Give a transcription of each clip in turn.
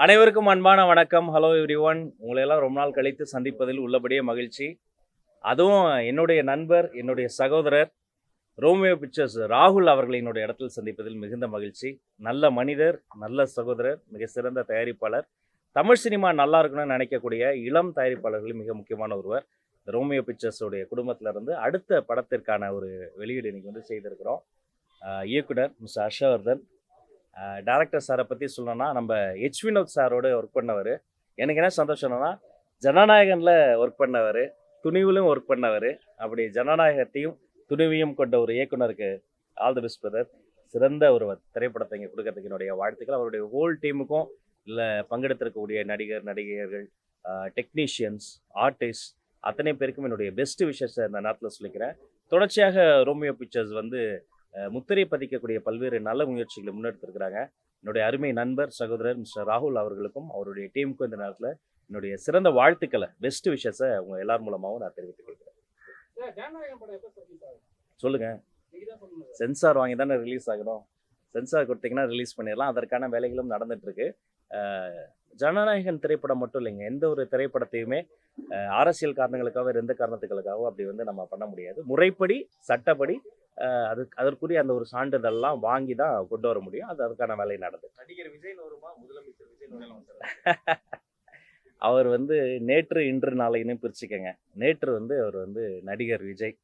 அனைவருக்கும் அன்பான வணக்கம். Hello everyone. உங்களையெல்லாம் ரொம்ப நாள் கழித்து சந்திப்பதில் உள்ளபடியே மகிழ்ச்சி. அதுவும் என்னுடைய நண்பர், என்னுடைய சகோதரர் ரோமியோ பிக்சர்ஸ் ராகுல் அவர்களை என்னுடைய இடத்தில் சந்திப்பதில் மிகுந்த மகிழ்ச்சி. நல்ல மனிதர், நல்ல சகோதரர், மிக சிறந்த தயாரிப்பாளர். தமிழ் சினிமா நல்லா இருக்கணும்னு நினைக்கக்கூடிய இளம் தயாரிப்பாளர்கள் மிக முக்கியமான ஒருவர். ரோமியோ பிக்சர்ஸோடைய குடும்பத்திலிருந்து அடுத்த படத்திற்கான ஒரு வெளியீடு இன்னைக்கு வந்து செய்திருக்கிறோம். இயக்குனர் மிஸ்டர் ஹர்ஷவர்தன். டேரக்டர் சாரை பற்றி சொல்லணும்னா நம்ம வினோத் சாரோடு ஒர்க் பண்ணவர். எனக்கு என்ன சந்தோஷம்னா ஜனநாயகனில் ஒர்க் பண்ணவர், துணிவிலும் ஒர்க் பண்ணவர். அப்படி ஜனநாயகத்தையும் துணிவையும் கொண்ட ஒரு இயக்குனருக்கு ஆல் தி பெஸ்ட் பிரதர். சிறந்த ஒரு திரைப்படத்தை இங்கே கொடுக்கறதுக்கு என்னுடைய வாழ்த்துக்கள். அவருடைய ஹோல் டீமுக்கும் இல்லை பங்கெடுத்திருக்கக்கூடிய நடிகர்கள், டெக்னீஷியன்ஸ், ஆர்டிஸ்ட் அத்தனை பேருக்கும் என்னுடைய பெஸ்ட் விஷயத்தை இந்த நேரத்தில் சொல்லிக்கிறேன். தொடர்ச்சியாக ரோமியோ பிக்சர்ஸ் வந்து முத்திரை பதிக்கக்கூடிய பல்வேறு நல்ல முயற்சிகளை முன்னெடுத்திருக்கிறாங்க. என்னுடைய அருமை நண்பர் சகோதரர் மிஸ்டர் ராகுல் அவர்களுக்கும் அவருடைய டீமுக்கும் இந்த நேரத்தில் என்னுடைய சிறந்த வாழ்த்துக்களை, பெஸ்ட் விஷயத்தை உங்க எல்லார் மூலமாகவும் நான் தெரிவித்துக் கொள்கிறேன். சொல்லுங்க. சென்சார் வாங்கி தானே ரிலீஸ் ஆகணும். சென்சார் கொடுத்தீங்கன்னா ரிலீஸ் பண்ணிடலாம். அதற்கான வேலைகளும் நடந்துட்டு இருக்கு. ஜனநாயகன் திரைப்படம் மட்டும் இல்லைங்க, எந்த ஒரு திரைப்படத்தையுமே அரசியல் காரணங்களுக்காக எந்த காரணத்துகளுக்காக அப்படி வந்து நம்ம பண்ண முடியாது. முறைப்படி சட்டப்படி அதற்குரிய அந்த ஒரு சான்றிதழ்லாம் வாங்கி தான் கொண்டு வர முடியும். அதுக்கான வேலை நடந்தது. நடிகர் விஜய் வருமா, முதலமைச்சர் விஜய் அவர் வந்து நேற்று இன்று நாளைன்னு பிரிச்சுக்கங்க. நேற்று வந்து அவர் வந்து நடிகர் விஜய்,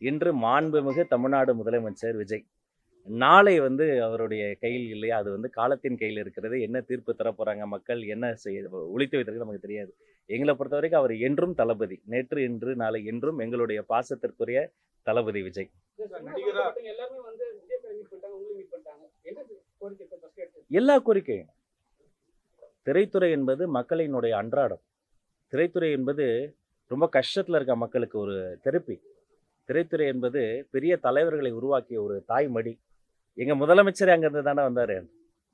இன்று மாண்புமிகு தமிழ்நாடு முதலமைச்சர் விஜய். நாளை வந்து அவருடைய கையில் இல்லையா, அது வந்து காலத்தின் கையில் இருக்கிறது. என்ன தீர்ப்பு தர போறாங்க மக்கள், என்ன ஒழித்து வைத்திருக்கு நமக்கு தெரியாது. எங்களை பொறுத்த வரைக்கும் அவர் என்றும் தளபதி. நேற்று இன்று நாளை என்றும் எங்களுடைய பாசத்திற்குரிய தளபதி விஜய். எல்லா கோரிக்கையும், திரைத்துறை என்பது மக்களினுடைய அன்றாடம். திரைத்துறை என்பது ரொம்ப கஷ்டத்தில் இருக்க மக்களுக்கு ஒரு தெரப்பி. திரைத்துறை என்பது பெரிய தலைவர்களை உருவாக்கிய ஒரு தாய்மடி. எங்கள் முதலமைச்சர் அங்கேருந்து தானே வந்தார்.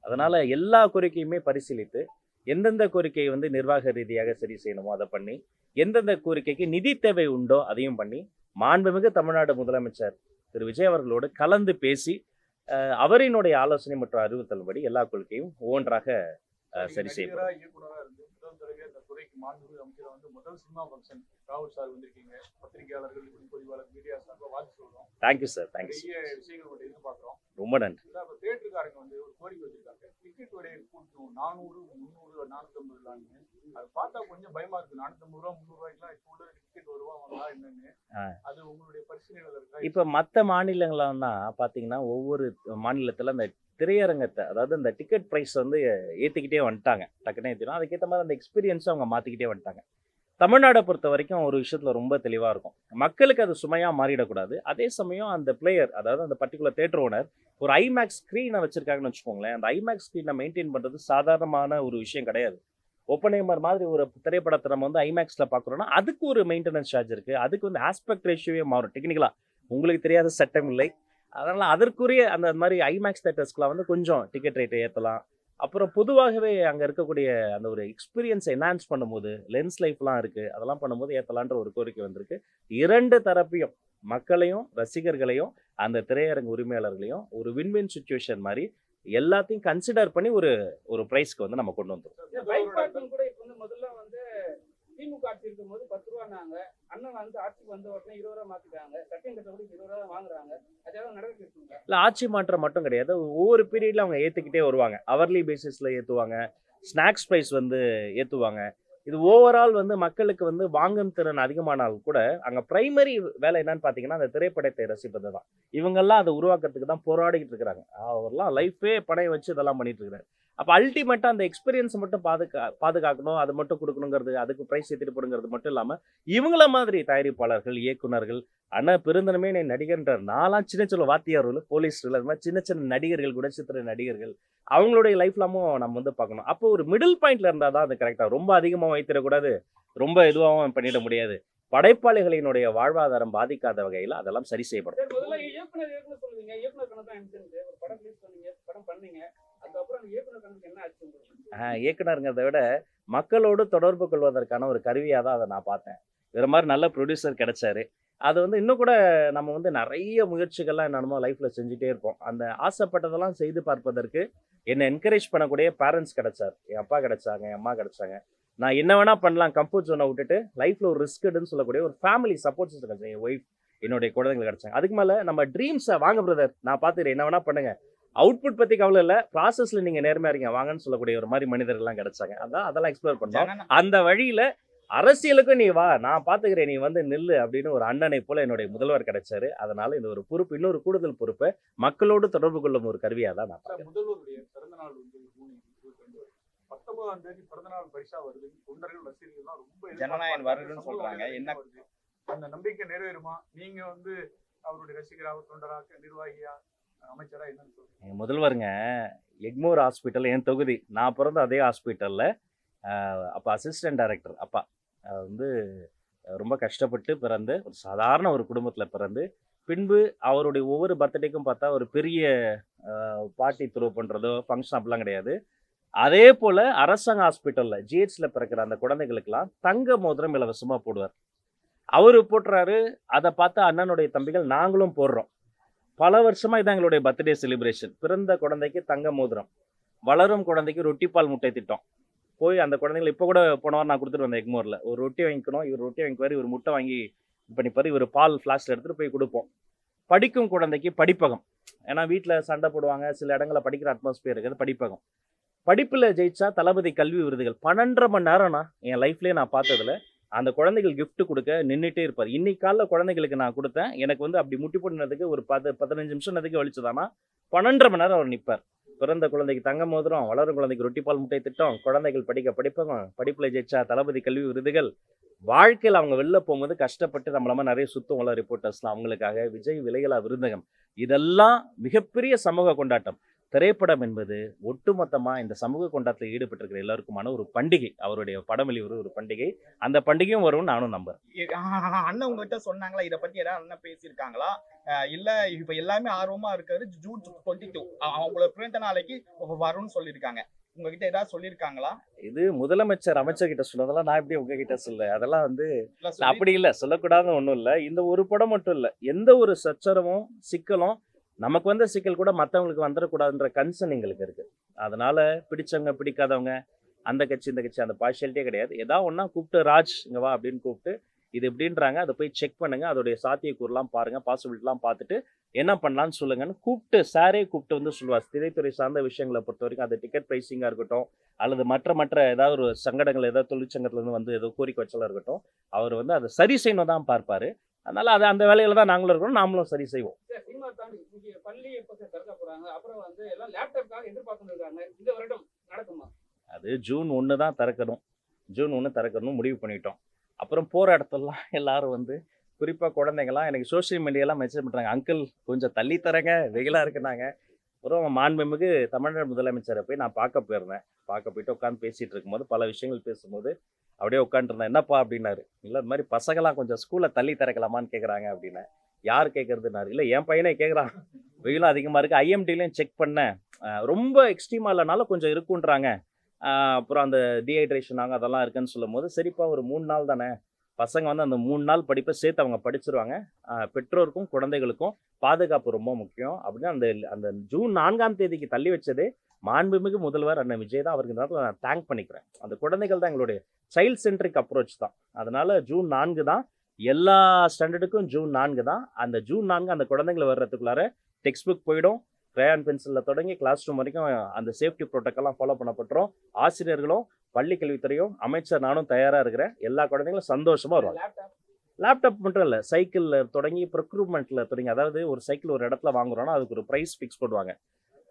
அதனால் எல்லா கோரிக்கையுமே பரிசீலித்து எந்தெந்த கோரிக்கையை வந்து நிர்வாக ரீதியாக சரி செய்யணுமோ அதை பண்ணி, எந்தெந்த கோரிக்கைக்கு நிதி தேவை உண்டோ அதையும் பண்ணி, மாண்புமிகு தமிழ்நாடு முதலமைச்சர் திரு விஜய் அவர்களோடு கலந்து பேசி அவரினுடைய ஆலோசனை மற்றும் அறிவுறுத்தல்படி எல்லா கொள்கையும் ஒவ்வொன்றாக சரி செய்யப்படும். Thank you sir, thank you. ரொம்ப நன்றி. இப்ப மற்ற மாநிலங்கள்னா பாத்தீங்கன்னா ஒவ்வொரு மாநிலத்துல அந்த திரையரங்கத்தை, அதாவது அந்த டிக்கெட் ப்ரைஸ் வந்து ஏற்றிக்கிட்டே வந்துட்டாங்க. டக்குன்னு ஏற்றினா அதுக்கேற்ற மாதிரி அந்த எக்ஸ்பீரியன்ஸை அவங்க மாற்றிக்கிட்டே வந்துட்டாங்க. தமிழ்நாடை பொறுத்த வரைக்கும் ஒரு விஷயத்தில் ரொம்ப தெளிவாக இருக்கும். மக்களுக்கு அது சுமையாக மாறிடக்கூடாது. அதே சமயம் அந்த பிளேயர், அதாவது அந்த பர்டிகுலர் தேட்டர் ஓனர் ஒரு ஐமேக்ஸ் ஸ்க்ரீனை வச்சுருக்காங்கன்னு வச்சுக்கோங்களேன். அந்த ஐமேக்ஸ் ஸ்க்ரீனை மெயின்டைன் பண்ணுறது சாதாரணமான ஒரு விஷயம் கிடையாது. ஓப்பனேமர் மாதிரி ஒரு திரைப்படத்தை நம்ம வந்து ஐமேக்ஸில் பார்க்குறோன்னா அதுக்கு ஒரு மெயின்டெனன்ஸ் சார்ஜ் இருக்குது. அதுக்கு வந்து ஆஸ்பெக்ட் ரேஷியோவே மாறும். டெக்னிக்கலாக உங்களுக்கு தெரியாத சட்டம் இல்லை. அதனால் அதற்குரிய அந்த மாதிரி ஐமேக்ஸ் தேட்டர்ஸ்க்குலாம் வந்து கொஞ்சம் டிக்கெட் ரேட்டை ஏற்றலாம். அப்புறம் பொதுவாகவே அங்கே இருக்கக்கூடிய அந்த ஒரு எக்ஸ்பீரியன்ஸை என்ஹான்ஸ் பண்ணும்போது லென்ஸ் லைஃப்லாம் இருக்குது, அதெல்லாம் பண்ணும்போது ஏற்றலான்ற ஒரு கோரிக்கை வந்திருக்கு. இரண்டு தரப்பையும், மக்களையும் ரசிகர்களையும் அந்த திரையரங்கு உரிமையாளர்களையும் ஒரு வின்வின் சுச்சுவேஷன் மாதிரி எல்லாத்தையும் கன்சிடர் பண்ணி ஒரு ஒரு ப்ரைஸ்க்கு வந்து நம்ம கொண்டு வந்துடும். திமுக ஆட்சி இருக்கும் போது 10 ரூபாங்க, அண்ணன் வந்து ஆட்சிக்கு வந்த உடனே 20 ரூபா மாத்திட்டாங்க. செகண்ட் கட்ட கூட 20 ரூபா வாங்குறாங்க. அதாவது நடக்குது. இல்லை, ஆட்சி மாற்றம் மட்டும் கிடையாது. ஒவ்வொரு பீரியட்ல அவங்க ஏற்றுக்கிட்டே வருவாங்க. அவர்லி பேசிஸில் ஏற்றுவாங்க, ஸ்நாக்ஸ் ப்ரைஸ் வந்து ஏற்றுவாங்க. இது ஓவரால் வந்து மக்களுக்கு வந்து வாங்கும் திறன் அதிகமானால் கூட அங்கே பிரைமரி வேலை என்னன்னு பார்த்தீங்கன்னா அந்த திரைப்படத்தை ரசிப்பது தான். இவங்கெல்லாம் அதை உருவாக்குறதுக்கு தான் போராடிக்கிட்டு இருக்கிறாங்க. அவர்லாம் லைஃபே பணைய வச்சு இதெல்லாம் பண்ணிட்டு இருக்கிறாரு. அப்போ அல்டிமேட்டாக அந்த எக்ஸ்பீரியன்ஸை மட்டும் பாதுகாக்கணும், அது மட்டும் கொடுக்கணுங்கிறது, அதுக்கு ப்ரைஸ் ஏற்றிட்டு போடுங்கிறது மட்டும் இல்லாமல் இவங்கள மாதிரி தயாரிப்பாளர்கள், இயக்குனர்கள், ஆனால் பெருந்தனமே நடிகர்ன்றார். நாலாம் சின்ன சின்ன வாத்தியார்கள், போலீஸ், அது மாதிரி சின்ன சின்ன நடிகர்கள், குணச்சித்திர நடிகர்கள், அவங்களுடைய லைஃப்லாமும் நம்ம வந்து பார்க்கணும். அப்போ ஒரு மிடில் பாயிண்ட்ல இருந்தால் தான் அது கரெக்டாக. ரொம்ப அதிகமாக வைத்திடக்கூடாது, ரொம்ப இதுவாகவும் பண்ணிட முடியாது. படைப்பாளிகளினுடைய வாழ்வாதாரம் பாதிக்காத வகையில் அதெல்லாம் சரி செய்யப்படும். இயக்குனருங்கிறத விட மக்களோடு தொடர்பு கொள்வதற்கான ஒரு கருவியாக தான் அதை நான் பார்த்தேன். வேற மாதிரி நல்ல ப்ரொடியூசர் கிடைச்சாரு. அது வந்து இன்னும் கூட நம்ம வந்து நிறைய முயற்சிகள்லாம் என்னமோ லைஃப்பில் செஞ்சுட்டே இருப்போம். அந்த ஆசைப்பட்டதெல்லாம் செய்து பார்ப்பதற்கு என்னை என்கரேஜ் பண்ணக்கூடிய பேரண்ட்ஸ் கிடைச்சார். என் அப்பா கிடைச்சாங்க, என் அம்மா கிடைச்சாங்க. நான் என்ன வேணா பண்ணலாம், கம்ஃபர்ட் ஜோனை விட்டுட்டு லைஃப்பில் ஒரு ரிஸ்க் எடுன்னு சொல்லக்கூடிய ஒரு ஃபேமிலி சப்போர்ட் சிஸ்டம் கிடைச்சாங்க. என் ஒய்ஃப், என்னுடைய குழந்தைகள் கிடைச்சாங்க. அதுக்கு மேலே நம்ம ட்ரீம்ஸை வாங்க பிரதர், நான் பார்த்துக்கிறேன், என்ன வேணா பண்ணுங்க, அவுட்புட் பற்றி கவலை இல்லை, ப்ராசஸில் நீங்கள் நேர்மையா இருங்க வாங்கன்னு சொல்லக்கூடிய ஒரு மாதிரி மனிதர்கள்லாம் கிடைச்சாங்க. அதெல்லாம் எக்ஸ்ப்ளோர் பண்ணோம். அந்த வழியில் அரசியலுக்கும் நீ வா, நான் பார்த்துக்கிறேன், நீ வந்து நில்லு அப்படின்னு ஒரு அண்ணனை போல என்னுடைய முதல்வர் கிடைச்சாரு. அதனால இந்த ஒரு பொறுப்பு, இன்னொரு கூடுதல் பொறுப்பை மக்களோடு தொடர்பு கொள்ளும் ஒரு கருவியாக தான் நான் பார்க்கிறேன். முதல்வருடைய பிறந்த நாள் வந்து 3/22 19ஆம் தேதி பிறந்த நாள் பரிசா வருது. தொண்டர்கள் ரசிகர்கள்லாம் ரொம்ப ஜனநாயகன் வருதுன்னு சொல்றாங்க. என்ன வருது, அந்த நம்பிக்கை நிறைவேறுமா? நீங்க வந்து அவருடைய ரசிகராக, தொண்டராக, நிர்வாகியா, அமைச்சரா என்னன்னு சொல்றீங்க? என் முதல்வருங்க எக்மோர் ஹாஸ்பிட்டல் என் தொகுதி, நான் பிறந்த அதே ஹாஸ்பிட்டலில் அப்போ அசிஸ்டன்ட் டைரக்டர் அப்பா வந்து ரொம்ப கஷ்டப்பட்டு பிறந்து ஒரு சாதாரண ஒரு குடும்பத்தில் பிறந்து, பின்பு அவருடைய ஒவ்வொரு பர்த்டேக்கும் பார்த்தா ஒரு பெரிய பார்ட்டி த்ரோ பண்ணுறதோ ஃபங்க்ஷன் அப்படிலாம் கிடையாது. அதே போல் அரசாங்க ஹாஸ்பிட்டலில் ஜிஹெச்சில் பிறக்கிற அந்த குழந்தைகளுக்கெல்லாம் தங்க மோதிரம் இலவசமாக போடுவார். அவர் போட்டுறாரு, அதை பார்த்து அண்ணனுடைய தம்பிகள் நாங்களும் போடுறோம். பல வருஷமாக இதான் எங்களுடைய பர்த்டே செலிப்ரேஷன். பிறந்த குழந்தைக்கு தங்க மோதிரம், வளரும் குழந்தைக்கு ரொட்டிப்பால் முட்டை திட்டம். போய் அந்த குழந்தைங்களை இப்போ கூட போன வாரம் நான் கொடுத்துட்டு வந்தேன் எக்மோரில். ஒரு ரொட்டி வாங்கிக்கணும், இவர் ரொட்டி வாங்கிக்குவார், இவர் முட்டை வாங்கி பண்ணிப்பார், இவர் பால் ஃப்ளாஸ்கில் எடுத்துகிட்டு போய் கொடுப்போம். படிக்கும் குழந்தைக்கு படிப்பகம், ஏன்னா வீட்டில் சண்டை போடுவாங்க, சில இடங்களில் படிக்கிற அட்மாஸ்பியர் இருக்குது, படிப்பகம். படிப்பில் ஜெயிச்சா தளபதி கல்வி விருதுகள் 12.5 மணி நேரம்னா என் லைஃப்லேயே நான் பார்த்ததில் அந்த குழந்தைகள் gift கொடுக்க நின்றுட்டே இருப்பார். இன்னைக்கு காலைல குழந்தைகளுக்கு நான் கொடுத்தேன், எனக்கு வந்து அப்படி முட்டி போடுனதுக்கு ஒரு 15 நிமிஷம் அதுக்கு வலிச்சதானா 12.5 மணி நேரம் அவர் நிற்பார். பிறந்த குழந்தைக்கு தங்க மோதிரம், வளரும் குழந்தைக்கு ரொட்டிப்பால் முட்டை திட்டம், குழந்தைகள் படிக்க படிப்பகம், படிப்பில் ஜெயிச்சா தளபதி கல்வி விருதுகள். வாழ்க்கையில் அவங்க வெளில போகும்போது கஷ்டப்பட்டு நம்மளமா நிறைய சுத்தம் ரிப்போர்ட்டர்ஸ்லாம் அவங்களுக்காக விஜய் விலைகளா விருந்தகம். இதெல்லாம் மிகப்பெரிய சமூக கொண்டாட்டம். திரைப்படம் என்பது ஒட்டுமொத்தமாக இந்த சமூக கொண்டாட்டத்தில் ஈடுபட்டிருக்கிற எல்லாருக்குமான ஒரு பண்டிகை. அவருடைய படம் வெளிவரும் ஒரு பண்டிகை. அந்த பண்டிகையும் வரும்னு நானும் நம்புறேன். அண்ணன் உங்ககிட்ட சொன்னாங்களா, இதை பத்தி ஏதாவது அண்ணன் பேசியிருக்காங்களா? இல்ல இப்ப எல்லாமே ஆர்வமா இருக்காரு, ஜூன் 22 அவங்களோட பிறந்த நாளைக்கு வரும்னு சொல்லியிருக்காங்க. உங்ககிட்ட ஏதாவது சொல்லியிருக்காங்களா? இது முதலமைச்சர் அமைச்சர்கிட்ட சொன்னதெல்லாம் நான் எப்படி உங்ககிட்ட சொல்ல, அதெல்லாம் வந்து அப்படி இல்லை, சொல்லக்கூடாதுன்னு ஒன்றும் இல்லை. இந்த ஒரு படம் மட்டும் இல்லை, எந்த ஒரு சச்சரவும் சிக்கலும் நமக்கு வந்த சிக்கல் கூட மற்றவங்களுக்கு வந்துடக்கூடாதுன்ற கன்சர்ன் எங்களுக்கு இருக்குது. அதனால் பிடிச்சவங்க பிடிக்காதவங்க அந்த கட்சி இந்த கட்சி அந்த பார்ஷியாலிட்டியே கிடையாது. ஏதாவது ஒன்றா கூப்பிட்டு ராஜ் இங்கே வா அப்படின்னு கூப்பிட்டு இது எப்படின்றாங்க, அதை போய் செக் பண்ணுங்கள், அதோடைய சாத்தியக்கூறுலாம் பாருங்கள், பாசிபிலிட்டிலாம் பார்த்துட்டு என்ன பண்ணலான்னு சொல்லுங்கன்னு கூப்பிட்டு சாரே கூப்பிட்டு வந்து சொல்லுவார். திரைத்துறை சார்ந்த விஷயங்களை பொறுத்த வரைக்கும் அது டிக்கெட் ப்ரைஸிங்காக இருக்கட்டும், அல்லது மற்ற ஏதாவது ஒரு சங்கடங்கள் ஏதாவது தொழிற்சங்கத்துலேருந்து வந்து ஏதோ கோரிக்கை வச்சலாக இருக்கட்டும், அவர் வந்து அதை சரி செய்யணும் தான் பார்ப்பார். அதனால் அது அந்த வேலையில் தான் நாங்களும் இருக்கணும், நாமளும் சரி செய்வோம். சினிமா தாண்டி பள்ளி எப்போ திறக்க போறாங்க, அப்புறம் வந்து எல்லாம் லேப்டாப்காக எதிர்பார்த்துட்டு இருக்காங்க, இந்த வருடம் நடக்குமா? அது ஜூன் 1 தான் திறக்கணும், ஜூன் 1 திறக்கணும் முடிவு பண்ணிட்டோம். அப்புறம் போகிற இடத்துலலாம் எல்லாரும் வந்து குறிப்பாக குழந்தைங்களாம் எனக்கு சோஷியல் மீடியாலாம் மெசேஜ் பண்ணுறாங்க, அங்கிள் கொஞ்சம் தள்ளி தரங்க, வெயிலாக இருக்குனாங்க. அப்புறம் மாண்புமிகு தமிழ்நாடு முதலமைச்சரை போய் நான் பார்க்க போயிருந்தேன். பார்க்க போயிட்டு உட்காந்து பேசிகிட்டு இருக்கும்போது பல விஷயங்கள் பேசும்போது அப்படியே உட்காந்துருந்தேன். என்னப்பா அப்படின்னாரு. இல்லை இது மாதிரி பசங்களாம் கொஞ்சம் ஸ்கூலை தள்ளி திறக்கலாமான்னு கேட்குறாங்க அப்படின்னா. யார் கேட்குறதுனாரு. இல்லை என் பையனே கேட்குறான், வெயிலும் அதிகமாக இருக்குது, ஐஎம்டிலையும் செக் பண்ணேன், ரொம்ப எக்ஸ்ட்ரீமாக இல்லைனாலும் கொஞ்சம் இருக்குன்றாங்க, அப்புறம் அந்த டீஹைட்ரேஷன் ஆகும் அதெல்லாம் இருக்குன்னு சொல்லும் போது சரிப்பா ஒரு 3 நாள் தானே, பசங்க வந்து அந்த 3 நாள் படிப்பை சேர்த்து அவங்க படிச்சிருவாங்க, பெற்றோருக்கும் குழந்தைகளுக்கும் பாதுகாப்பு ரொம்ப முக்கியம் அப்படின்னு அந்த ஜூன் 4ஆம் தேதிக்கு தள்ளி வச்சதே மாண்புமிகு முதல்வர் அண்ணன் விஜய் தான். அவருக்கு நேரத்தில் நான் தேங்க் பண்ணிக்கிறேன். அந்த குழந்தைகள் தான் எங்களுடைய சைல்ட் சென்ட்ரிக் அப்ரோச் தான். அதனால ஜூன் 4 தான் எல்லா ஸ்டாண்டர்டுக்கும், ஜூன் 4 தான். அந்த ஜூன் 4 அந்த குழந்தைங்களை வர்றதுக்குள்ளார டெக்ஸ்ட் புக் போயிடும், கிரேயான் பென்சிலில் தொடங்கி கிளாஸ் ரூம் வரைக்கும் அந்த சேஃப்டி ப்ரோட்டோக்கால்லாம் ஃபாலோ பண்ணப்பட்டுரும். ஆசிரியர்களும் பள்ளி கல்வித்துறையும் அமைச்சர் நானும் தயாராக இருக்கிறேன். எல்லா குழந்தைங்களும் சந்தோஷமாக வருவாங்க. லேப்டாப் மட்டும் இல்லை, சைக்கிளில் தொடங்கி ப்ரொக்ரூட்மெண்ட்டில் தொடங்கி, அதாவது ஒரு சைக்கிள் ஒரு இடத்துல வாங்குறோன்னா அதுக்கு ஒரு ப்ரைஸ் ஃபிக்ஸ் பண்ணுவாங்க.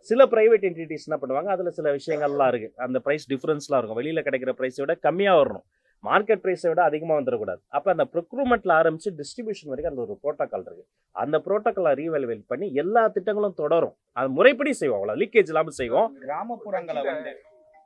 சில ப்ரைவேட் என்டிட்டிஸ் என்ன பண்ணுவாங்க, அதில் சில விஷயங்கள்லாம் இருக்குது, அந்த ப்ரைஸ் டிஃப்ரென்ஸ்லாம் இருக்கும், வெளியில் கிடைக்கிற ப்ரைஸை விட கம்மியாக வரணும், மார்க்கெட் ப்ரைஸை விட அதிகமாக வந்துடக்கூடாது. அப்போ அந்த ப்ரொக்ரூட்மெண்ட்டில் ஆரம்பித்து டிஸ்ட்ரிபியூஷன் வரைக்கும் அந்த ஒரு ப்ரோட்டோக்கால் இருக்குது. அந்த ப்ரோட்டோக்காலை ரீவேல்யூவேட் பண்ணி எல்லா திட்டங்களும் தொடரும். அது முறைப்படி செய்வோம், அவ்வளோ லீக்கேஜ் இல்லாமல் செய்வோம். கிராமப்புறங்களை வந்து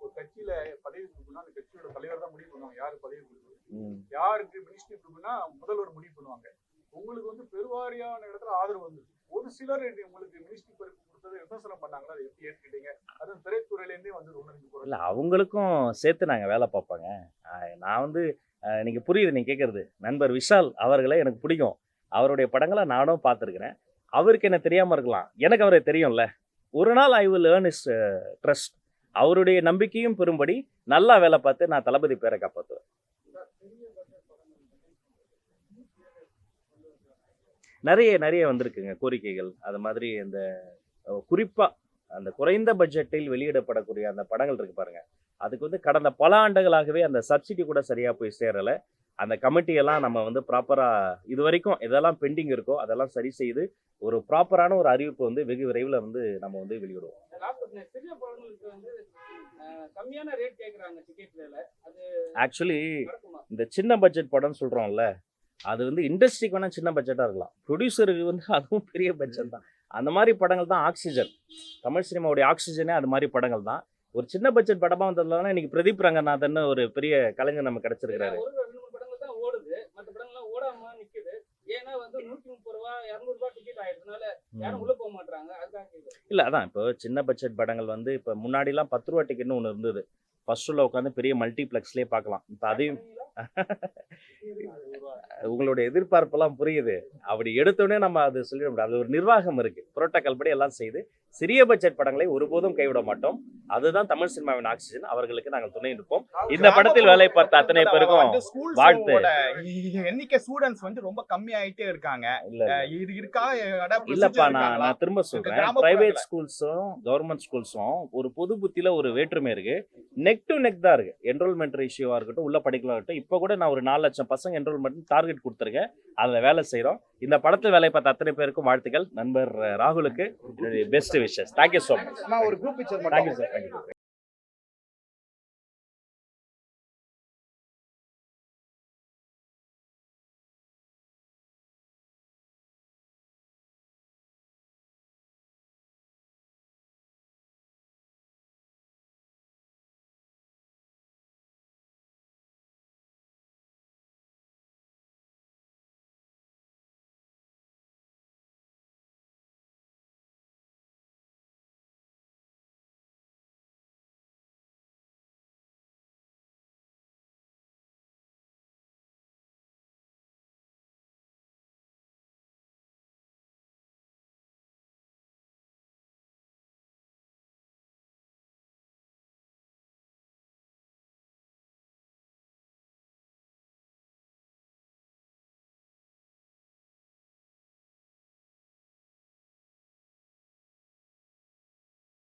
ஒரு கட்சியில பதவி கொடுக்கணும்னா அந்த கட்சியோட தலைவர் தான் முடிவு பண்ணுவாங்க யாரு பதவி கொடுக்கணும், யாருக்கு மினிஸ்ட்ரி கொடுக்கணும்னா முதல்வர் முடிவு பண்ணுவாங்க. உங்களுக்கு வந்து பெருவாரியான இடத்துல ஆதரவு வந்து ஒரு சிலர் உங்களுக்கு மினிஸ்ட்ரி பொறுப்பு கொடுத்ததை விமர்சனம் பண்ணாங்களா, அதை எப்படி ஏற்றுக்கிட்டீங்க? அதுவும் திரைத்துறையிலேருந்தே வந்து ஒன்று இல்லை அவங்களுக்கும் சேர்த்து நாங்கள் வேலை பார்ப்பாங்க. நான் வந்து நீங்கள் புரியுது நீங்கள் கேட்குறது, நண்பர் விஷால் அவர்களை எனக்கு பிடிக்கும். அவருடைய படங்களை நானும் பார்த்துருக்கிறேன். அவருக்கு என்ன தெரியாமல் இருக்கலாம், எனக்கு அவரை தெரியும்ல. ஒரு நாள் I will earn is trust. அவருடைய நம்பிக்கையும் பெறும்படி நல்லா வேலை பார்த்து நான் தளபதி பேரை காப்பாற்றுவேன். நிறைய வந்திருக்குங்க கோரிக்கைகள். அது மாதிரி இந்த குறிப்பாக அந்த குறைந்த பட்ஜெட்டில் வெளியிடப்படக்கூடிய அந்த படங்கள் இருக்கு பாருங்க, அதுக்கு வந்து கடந்த பல ஆண்டுகளாகவே அந்த சப்சிடி கூட சரியாக போய் சேரலை. அந்த கமிட்டியெல்லாம் நம்ம வந்து ப்ராப்பராக இது வரைக்கும் எதெல்லாம் பெண்டிங் இருக்கோ அதெல்லாம் சரி செய்து ஒரு ப்ராப்பரான ஒரு அறிவிப்பு வந்து வெகு விரைவில் வந்து நம்ம வந்து வெளியிடுவோம். சிறிய படங்களுக்கு வந்து கம்மியான ரேட் கேக்குறாங்க டிக்கெட்ல. அது ஆக்சுவலி நடக்குமா? இந்த சின்ன பட்ஜெட் படம்னு சொல்கிறோம்ல, அது வந்து இண்டஸ்ட்ரிக்கு வேணால் சின்ன பட்ஜெட்டாக இருக்கலாம், ப்ரொடியூசருக்கு வந்து அதுவும் பெரிய பட்ஜெட் தான். அந்த மாதிரி படங்கள் தான் ஆக்சிஜன். தமிழ் சினிமாவுடைய ஆக்சிஜனே அது மாதிரி படங்கள் தான். ஒரு சின்ன பட்ஜெட் படமாக வந்ததுனால இன்னைக்கு பிரதீப் ரங்கநாதன் ஒரு பெரிய கலைஞர் நமக்கு கிடைச்சிருக்கிறாரு. ஒரு 2-3 படங்கள் தான் ஓடுது, மற்ற படங்கள்லாம் ஓடாம நிக்குது. ஏன்னா வந்து 130 ரூபா 200 ரூபாய் டிக்கெட் ஆயிடுறதுனால யாரும் உள்ள போக மாட்டாங்க. அதுக்காக கேக்குறேன். இல்லை அதான் இப்போ சின்ன பட்ஜெட் படங்கள் வந்து இப்போ முன்னாடிலாம் 10 ரூபா டிக்கெட்னு ஒன்று இருந்தது. ஃபர்ஸ்ட் உள்ள உட்காந்து பெரிய மல்டிப்ளெக்ஸ்லேயே பார்க்கலாம். இப்போ அதையும் உங்களுடைய எதிர்பார்ப்பெல்லாம் புரியுது. அப்படி எடுத்தோடனே நம்ம அது சொல்லிட முடியாது. அது ஒரு நிர்வாகம் இருக்கு, புரோட்டோகால் படி எல்லாம் செய்து சிறிய பட்ஜெட் படங்களை ஒருபோதும் கைவிட மாட்டோம். அதுதான் தமிழ் சினிமாவின் ஆக்சிஜன். அவர்களுக்கு நாங்கள் துணை நிற்போம். இந்த படத்தில் வேலை பார்த்த அத்தனை பேருக்கும் வாழ்த்து. எண்ணிக்கை ஸ்டூடெண்ட்ஸ் வந்து ரொம்ப கம்மி ஆயிட்டே இருக்காங்க. இல்ல இது இருக்கா இல்லப்பா, நான் திரும்ப சொல்றேன், பிரைவேட் ஸ்கூல்ஸும் கவர்மெண்ட் ஸ்கூல்ஸும் ஒரு பொது புத்தியில ஒரு வேற்றுமை இருக்கு. நெக் டு நெக் தான் இருக்கு. என்ரோல்மெண்ட் ரேஷியோவா இருக்கட்டும், உள்ள படிக்கலாம் இருக்கட்டும். இப்போ கூட நான் ஒரு 4 லட்சம் பசங்க என்ரோல்மெண்ட் டார்கெட் கொடுத்துருக்கேன். அதில் வேலை செய்கிறோம். இந்த படத்தில் வேலை பார்த்த அத்தனை பேருக்கும் வாழ்த்துக்கள். நண்பர் ராகுலுக்கு best wishes. Thank you so much. ஒரு குரூப் பிக்சர் தேங்க்யூ சார்.